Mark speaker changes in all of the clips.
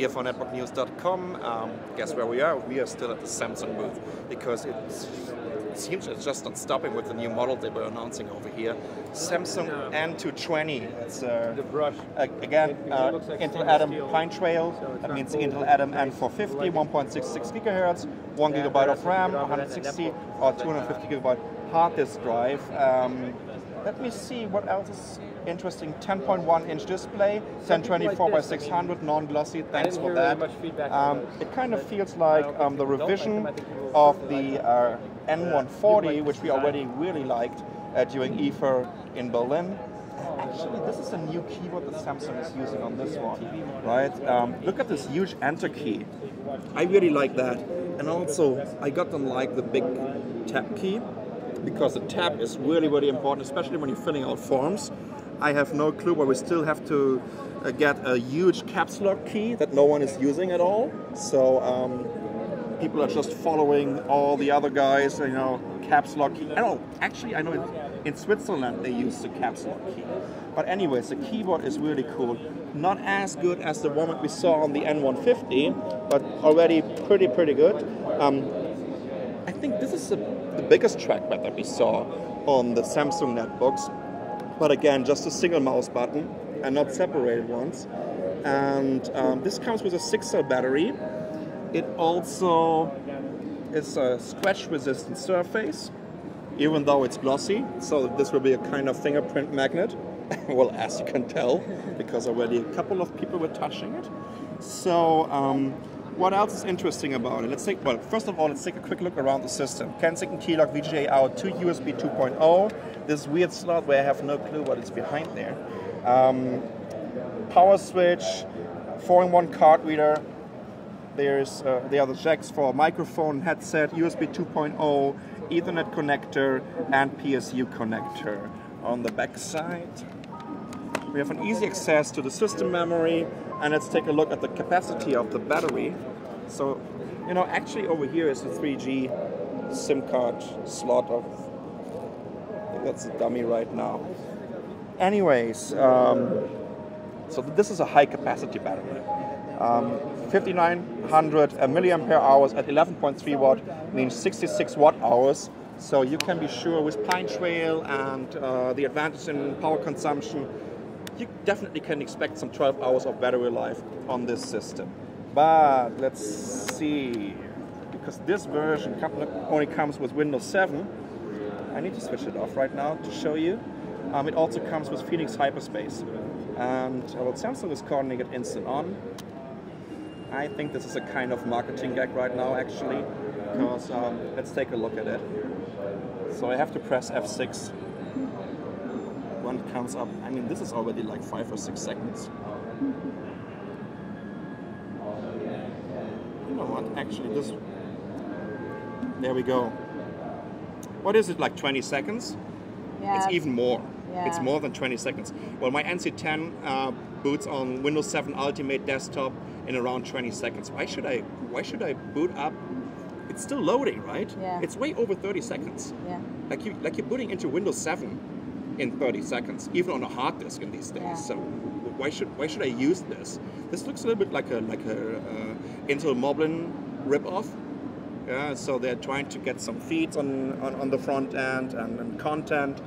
Speaker 1: here for netbooknews.com. Guess where we are? We are still at the Samsung booth because it seems it's just not stopping with the new model they were announcing over here. Samsung N220. It's
Speaker 2: the brush.
Speaker 1: Again, Intel Atom Pine Trail. That means the Intel Atom N450, 1.66 gigahertz, 1 gigabyte of RAM, 160 or 250 gigabyte hard disk drive. Let me see what else is interesting. 10.1 inch display, 1024 by 600, non-glossy. Thanks for that. It kind of feels like the revision of the N140, which we already really liked during IFA in Berlin. Actually, this is a new keyboard that Samsung is using on this one, right? Look at this huge enter key. I really like that. And also, I got to like the big tab key, because the tab is really, really important, especially when you're filling out forms. I have no clue, but we still have to get a huge caps lock key that no one is using at all. So people are just following all the other guys, you know, caps lock key. Oh, actually, I know in Switzerland they use the caps lock key. But anyways, the keyboard is really cool. Not as good as the one that we saw on the N150, but already pretty good. I think this is the biggest trackpad that we saw on the Samsung netbooks, but again, just a single mouse button and not separated ones. And this comes with a 6-cell battery. It also is a scratch-resistant surface, even though it's glossy. So this will be a kind of fingerprint magnet. Well, as you can tell, because already a couple of people were touching it. So. What else is interesting about it? Well, first of all, let's take a quick look around the system. Kensington keylog, VGA out, 2 USB 2.0. This weird slot where I have no clue what is behind there. Power switch, 4-in-1 card reader. There are the jacks for microphone, headset, USB 2.0, Ethernet connector, and PSU connector. On the back side, we have an easy access to the system memory. And let's take a look at the capacity of the battery. So, you know, actually over here is the 3G SIM card slot of, I think that's a dummy right now. Anyways, so this is a high capacity battery. 5900 milliampere hours at 11.3 watt means 66 watt hours. So you can be sure with Pine Trail and the advantage in power consumption, you definitely can expect some 12 hours of battery life on this system. But let's see, because this version only comes with Windows 7, I need to switch it off right now to show you. It also comes with Phoenix Hyperspace. And well, Samsung is calling it Instant On. I think this is a kind of marketing gag right now, actually, because let's take a look at it. So I have to press F6. When it comes up, I mean, this is already like 5 or 6 seconds. You know what, actually there we go. What is it, like 20 seconds? Yeah. It's even more. Yeah. It's more than 20 seconds. Well, my NC10 boots on Windows 7 Ultimate Desktop in around 20 seconds. Why should I boot up? It's still loading, right? Yeah. It's way over 30 seconds. Yeah. Like you're booting into Windows 7 in 30 seconds, even on a hard disk in these days. Yeah. So why should I use this? This looks a little bit like a Intel Moblin ripoff. Yeah, so they're trying to get some feeds on the front end and content.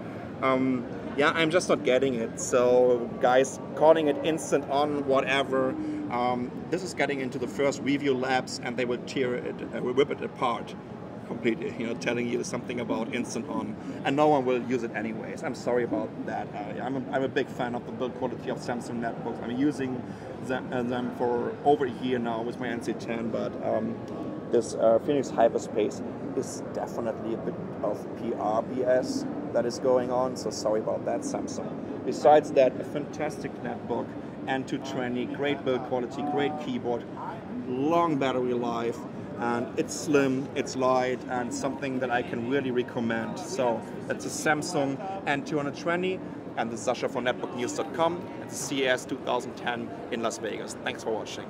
Speaker 1: Yeah, I'm just not getting it. So guys, calling it Instant On, whatever. This is getting into the first review labs, and they will rip it apart completely, you know, telling you something about Instant On, and no one will use it anyways. I'm sorry about that. I'm a big fan of the build quality of Samsung netbooks. I'm using them for over a year now with my NC10, but this Phoenix Hyperspace is definitely a bit of PR BS that is going on, so sorry about that, Samsung. Besides that, a fantastic netbook, N220, great build quality, great keyboard, long battery life, and it's slim, it's light, and something that I can really recommend. So that's a Samsung N220, and this is Sasha from netbooknews.com at the CES 2010 in Las Vegas. Thanks for watching.